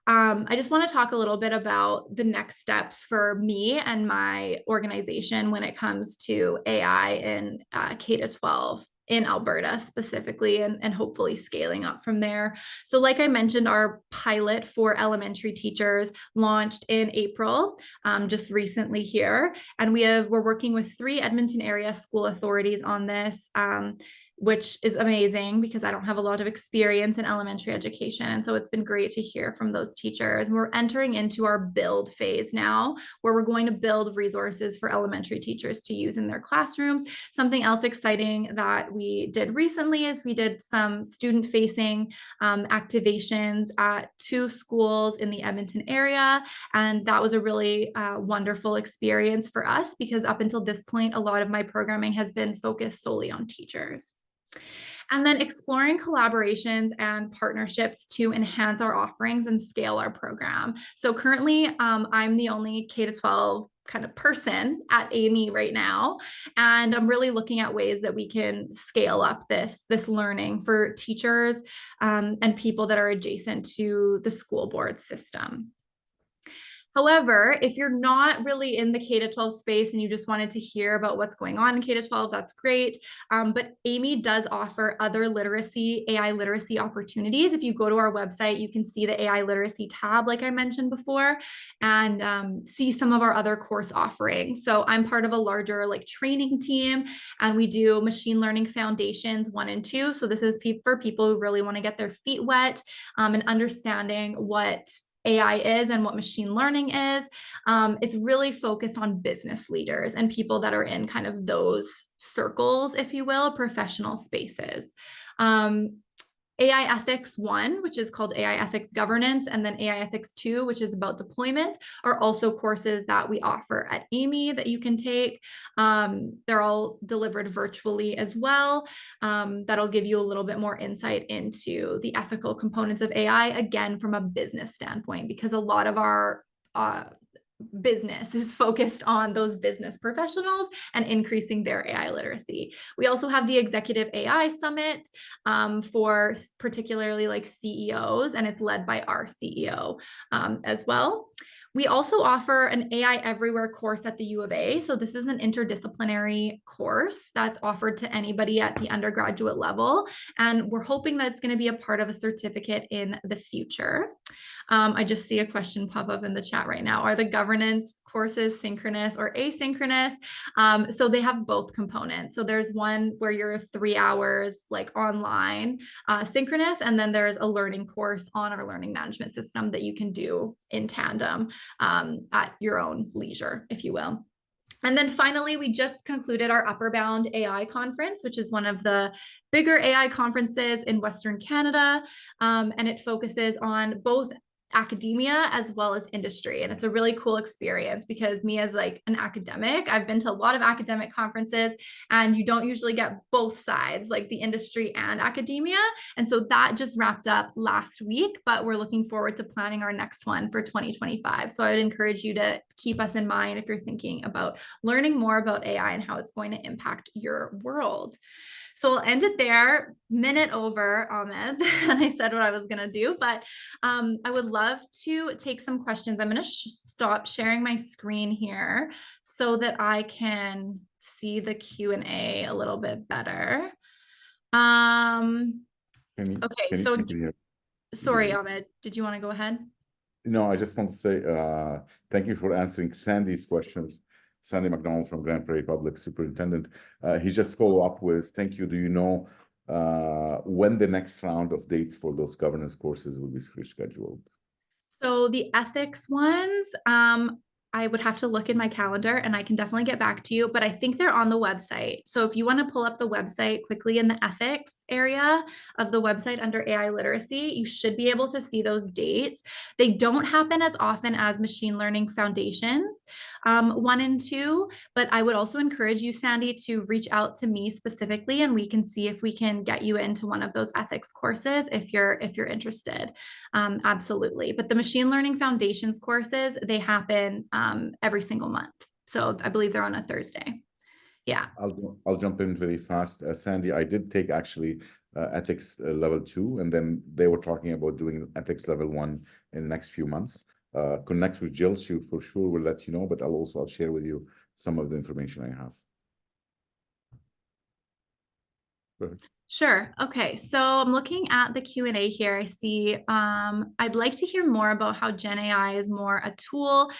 I just want to talk a little bit about the next steps for me and my organization when it comes to AI in K-12 in Alberta specifically, and hopefully scaling up from there. So like I mentioned, our pilot for elementary teachers launched in April, just recently here. And we're working with 3 Edmonton area school authorities on this, which is amazing because I don't have a lot of experience in elementary education. And so it's been great to hear from those teachers. And we're entering into our build phase now, where we're going to build resources for elementary teachers to use in their classrooms. Something else exciting that we did recently is we did some student-facing activations at 2 schools in the Edmonton area. And that was a really wonderful experience for us, because up until this point, a lot of my programming has been focused solely on teachers. And then exploring collaborations and partnerships to enhance our offerings and scale our program. So currently, I'm the only K-12 kind of person at AMII right now. And I'm really looking at ways that we can scale up this learning for teachers and people that are adjacent to the school board system. However, if you're not really in the K-12 space and you just wanted to hear about what's going on in K-12, that's great. But AMII does offer other AI literacy opportunities. If you go to our website, you can see the AI literacy tab, like I mentioned before, and see some of our other course offerings. So I'm part of a larger training team, and we do machine learning foundations 1 and 2. So this is for people who really want to get their feet wet and understanding what AI is and what machine learning is. It's really focused on business leaders and people that are in kind of those circles, if you will, professional spaces. AI Ethics 1, which is called AI Ethics Governance, and then AI Ethics 2, which is about deployment, are also courses that we offer at AMII that you can take. They're all delivered virtually as well. That'll give you a little bit more insight into the ethical components of AI, again, from a business standpoint, because a lot of our business is focused on those business professionals and increasing their AI literacy. We also have the Executive AI Summit for particularly like CEOs, and it's led by our CEO as well. We also offer an AI Everywhere course at the U of A. So this is an interdisciplinary course that's offered to anybody at the undergraduate level. And we're hoping that it's going to be a part of a certificate in the future. I just see a question pop up in the chat right now. Are the governance courses synchronous or asynchronous? So they have both components. So there's one where you're 3 hours like online, synchronous, and then there's a learning course on our learning management system that you can do in tandem at your own leisure, if you will. And then finally, we just concluded our Upper Bound AI conference, which is one of the bigger AI conferences in Western Canada. And it focuses on both academia as well as industry. And it's a really cool experience because me as like an academic, I've been to a lot of academic conferences and you don't usually get both sides, like the industry and academia. And so that just wrapped up last week, but we're looking forward to planning our next one for 2025. So I would encourage you to keep us in mind if you're thinking about learning more about AI and how it's going to impact your world. So we'll end it there, minute over, Ahmed, and I said what I was going to do, but I would love to take some questions. I'm going to stop sharing my screen here so that I can see the Q&A a little bit better. Okay, so sorry, Ahmed, did you want to go ahead? No, I just want to say thank you for answering Sandy's questions. Sandy McDonald from Grand Prairie Public Superintendent. He just follow up with, thank you. Do you know when the next round of dates for those governance courses will be scheduled? So the ethics ones, I would have to look in my calendar and I can definitely get back to you, but I think they're on the website. So if you want to pull up the website quickly in the ethics area of the website under AI literacy, you should be able to see those dates. They don't happen as often as machine learning foundations 1 and 2, but I would also encourage you, Sandy, to reach out to me specifically and we can see if we can get you into one of those ethics courses if you're interested. Absolutely. But the machine learning foundations courses, they happen every single month. So I believe they're on a Thursday. Yeah. I'll jump in very fast. Sandy, I did take actually ethics level 2, and then they were talking about doing ethics level 1 in the next few months. Connect with Jill. She for sure will let you know, but I'll share with you some of the information I have. Perfect. Sure. Okay. So I'm looking at the Q&A here. I see I'd like to hear more about how Gen AI is more a tool,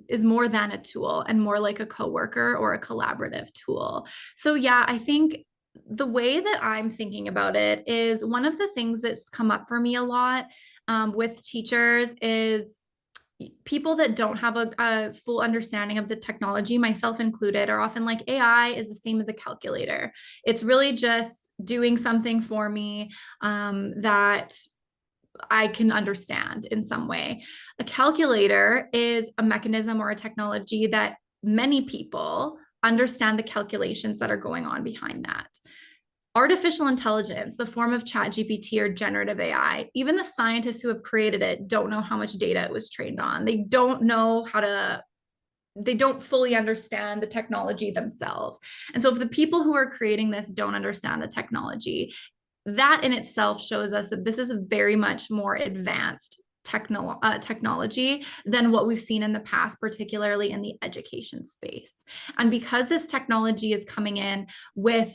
is more than a tool and more like a coworker or a collaborative tool. So yeah, I think the way that I'm thinking about it is one of the things that's come up for me a lot with teachers is people that don't have a full understanding of the technology, myself included, are often like, AI is the same as a calculator. It's really just doing something for me that I can understand in some way. A calculator is a mechanism or a technology that many people understand the calculations that are going on behind that. Artificial intelligence, the form of ChatGPT or generative AI, even the scientists who have created it don't know how much data it was trained on. They don't know they don't fully understand the technology themselves. And so if the people who are creating this don't understand the technology, that in itself shows us that this is a very much more advanced technology than what we've seen in the past, particularly in the education space. And because this technology is coming in with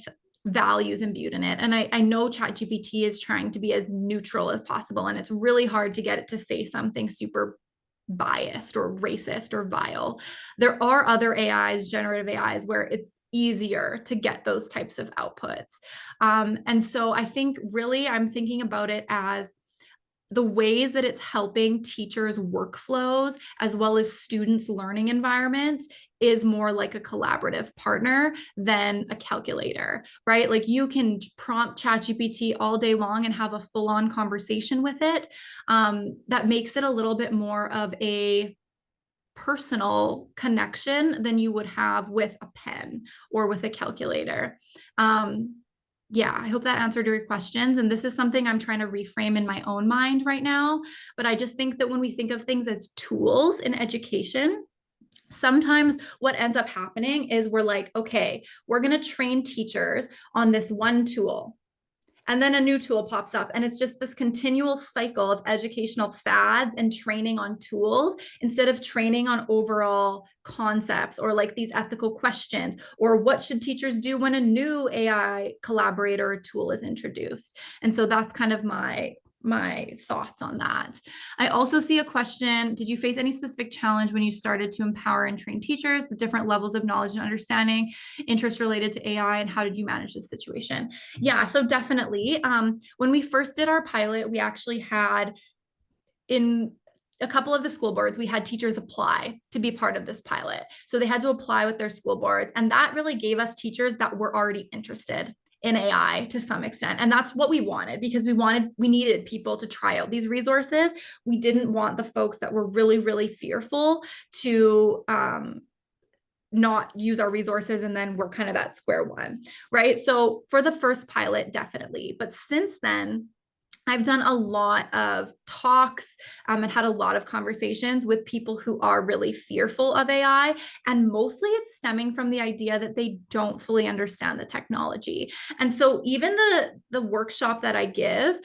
values imbued in it. And I know ChatGPT is trying to be as neutral as possible, and it's really hard to get it to say something super biased or racist or vile. There are other AIs, generative AIs, where it's easier to get those types of outputs. And so I think really I'm thinking about it as the ways that it's helping teachers' workflows as well as students' learning environments is more like a collaborative partner than a calculator, right? Like you can prompt ChatGPT all day long and have a full-on conversation with it. That makes it a little bit more of a personal connection than you would have with a pen or with a calculator. Yeah, I hope that answered your questions. And this is something I'm trying to reframe in my own mind right now. But I just think that when we think of things as tools in education, sometimes what ends up happening is we're like, okay, we're going to train teachers on this one tool. And then a new tool pops up, and it's just this continual cycle of educational fads and training on tools instead of training on overall concepts or like these ethical questions, or what should teachers do when a new AI collaborator or tool is introduced. And so that's kind of my thoughts on that. I also see a question, did you face any specific challenge when you started to empower and train teachers, the different levels of knowledge and understanding, interest related to AI, and how did you manage this situation? Yeah, so definitely. When we first did our pilot, we actually had in a couple of the school boards, we had teachers apply to be part of this pilot. So they had to apply with their school boards. And that really gave us teachers that were already interested in AI to some extent. And that's what we wanted, because we needed people to try out these resources. We didn't want the folks that were really, really fearful to not use our resources, and then we're kind of at square one, right? So for the first pilot, definitely. But since then, I've done a lot of talks and had a lot of conversations with people who are really fearful of AI. And mostly it's stemming from the idea that they don't fully understand the technology. And so even the workshop that I give,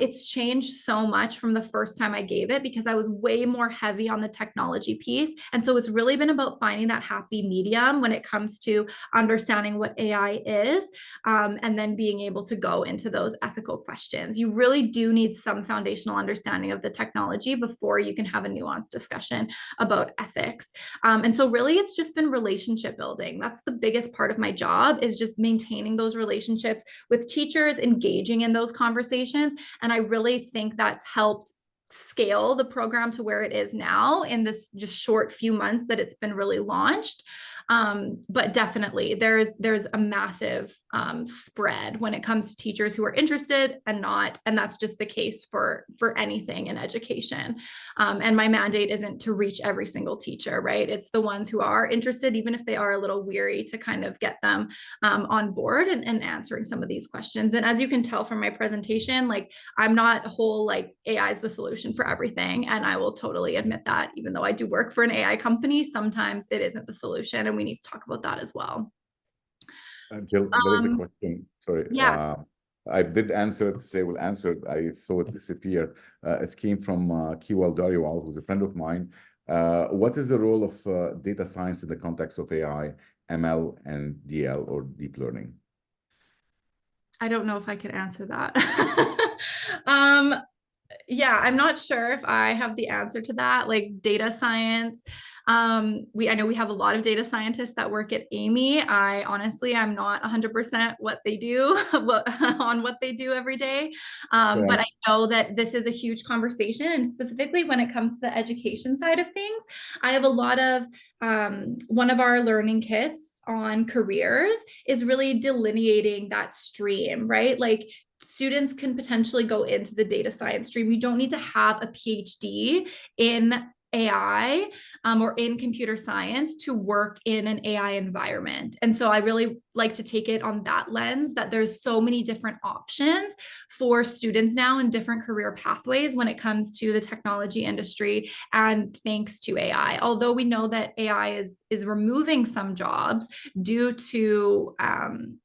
it's changed so much from the first time I gave it, because I was way more heavy on the technology piece. And so it's really been about finding that happy medium when it comes to understanding what AI is, and then being able to go into those ethical questions. You really do need some foundational understanding of the technology before you can have a nuanced discussion about ethics. And so really it's just been relationship building. That's the biggest part of my job, is just maintaining those relationships with teachers, engaging in those conversations. And I really think that's helped scale the program to where it is now in this just short few months that it's been really launched. But definitely there's a massive spread when it comes to teachers who are interested and not, and that's just the case for anything in education. And my mandate isn't to reach every single teacher, right? It's the ones who are interested, even if they are a little weary, to kind of get them on board and answering some of these questions. And as you can tell from my presentation, like I'm not a whole like AI is the solution for everything. And I will totally admit that, even though I do work for an AI company, sometimes it isn't the solution. And we need to talk about that as well. Jill, there is a question. Sorry. Yeah. I did answer it to say we'll answer it. I saw it disappear. It came from Kiwal Dariwal, who's a friend of mine. What is the role of data science in the context of AI, ML, and DL, or deep learning? I don't know if I could answer that. Yeah, I'm not sure if I have the answer to that. Like data science, I know we have a lot of data scientists that work at AMII. I'm not 100% what they do on what they do every day. But I know that this is a huge conversation, and specifically when it comes to the education side of things, I have a lot of one of our learning kits on careers is really delineating that stream, right? Like students can potentially go into the data science stream. You don't need to have a PhD in AI or in computer science to work in an AI environment. And so I really like to take it on that lens, that there's so many different options for students now in different career pathways when it comes to the technology industry, and thanks to AI. Although we know that AI is removing some jobs due to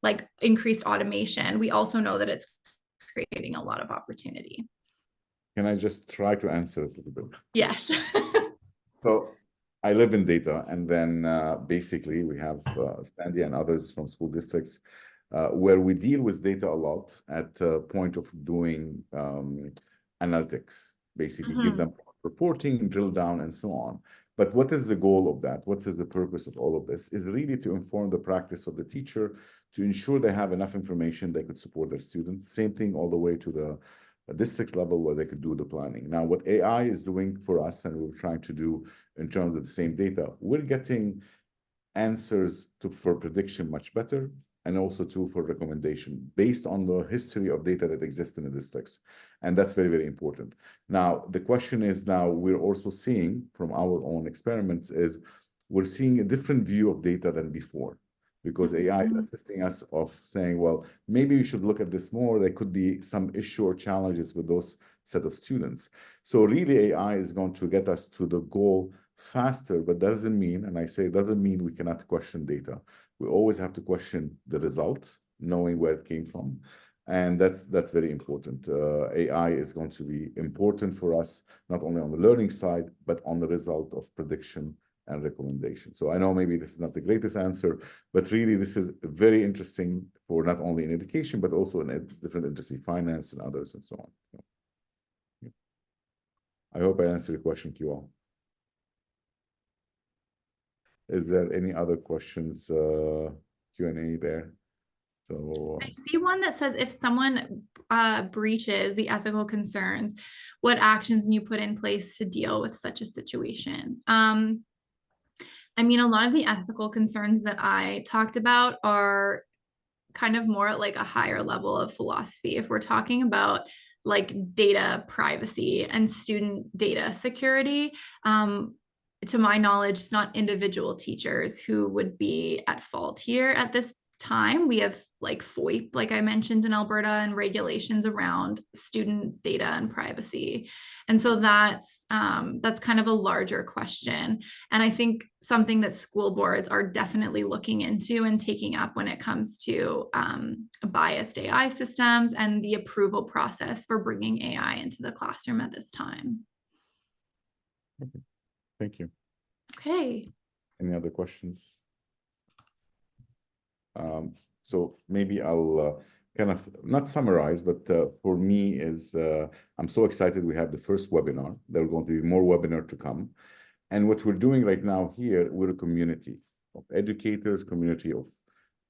like increased automation, we also know that it's creating a lot of opportunity. Can I just try to answer it a little bit? Yes. So I live in data, and then basically we have Sandy and others from school districts where we deal with data a lot at the point of doing analytics, basically give them reporting, drill down, and so on. But what is the goal of that? What is the purpose of all of this? Is really to inform the practice of the teacher, to ensure they have enough information they could support their students. Same thing all the way to district level where they could do the planning. Now, what AI is doing for us, and we're trying to do in terms of the same data, we're getting answers for prediction much better, and also too for recommendation based on the history of data that exists in the districts. And that's very, very important. Now, the question is, now we're also seeing from our own experiments is we're seeing a different view of data than before, because AI is assisting us of saying, well, maybe we should look at this more. There could be some issue or challenges with those set of students. So really AI is going to get us to the goal faster, but doesn't mean, and I say doesn't mean we cannot question data. We always have to question the results, knowing where it came from. And that's very important. AI is going to be important for us, not only on the learning side, but on the result of prediction and recommendation. So I know maybe this is not the greatest answer, but really this is very interesting for not only in education, but also in different industry, finance and others and so on. So, yeah. I hope I answered your question to you all. Is there any other questions, Q&A there? So I see one that says, if someone breaches the ethical concerns, what actions can you put in place to deal with such a situation? I mean, a lot of the ethical concerns that I talked about are kind of more at like a higher level of philosophy. If we're talking about like data privacy and student data security, to my knowledge, it's not individual teachers who would be at fault here at this time. We have like FOIP, like I mentioned, in Alberta, and regulations around student data and privacy. And so that's kind of a larger question. And I think something that school boards are definitely looking into and taking up when it comes to biased AI systems and the approval process for bringing AI into the classroom at this time. okay. Thank you. Okay. Any other questions? So maybe I'll kind of not summarize, but for me is I'm so excited we have the first webinar. There are going to be more webinars to come. And what we're doing right now here, we're a community of educators, community of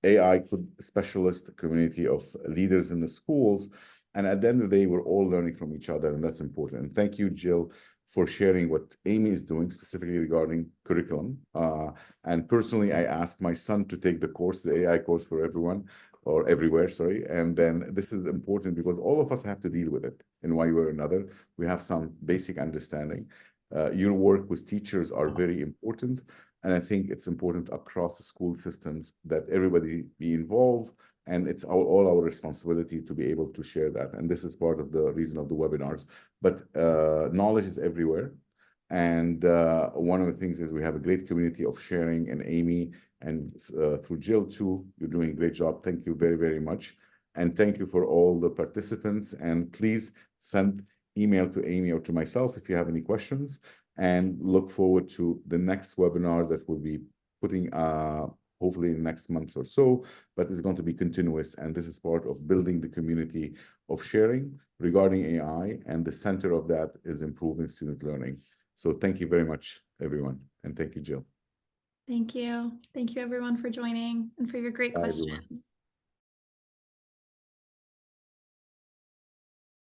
AI specialists, community of leaders in the schools. And at the end of the day, we're all learning from each other, and that's important. And thank you, Jill, for sharing what AMII is doing specifically regarding curriculum. And personally, I asked my son to take the course, the AI course for everyone, or everywhere, sorry. And then this is important because all of us have to deal with it in one way or another. We have some basic understanding. Your work with teachers are very important. And I think it's important across the school systems that everybody be involved, and it's all our responsibility to be able to share that. And this is part of the reason of the webinars. But knowledge is everywhere. And one of the things is we have a great community of sharing in AMII, and through Jill too. You're doing a great job. Thank you very, very much. And thank you for all the participants. And please send email to AMII or to myself if you have any questions. And look forward to the next webinar that we'll be putting hopefully in the next month or so, but it's going to be continuous. And this is part of building the community of sharing regarding AI, and the center of that is improving student learning. So thank you very much, everyone. And thank you, Jill. Thank you. Thank you, everyone, for joining and for your great Bye, questions. everyone.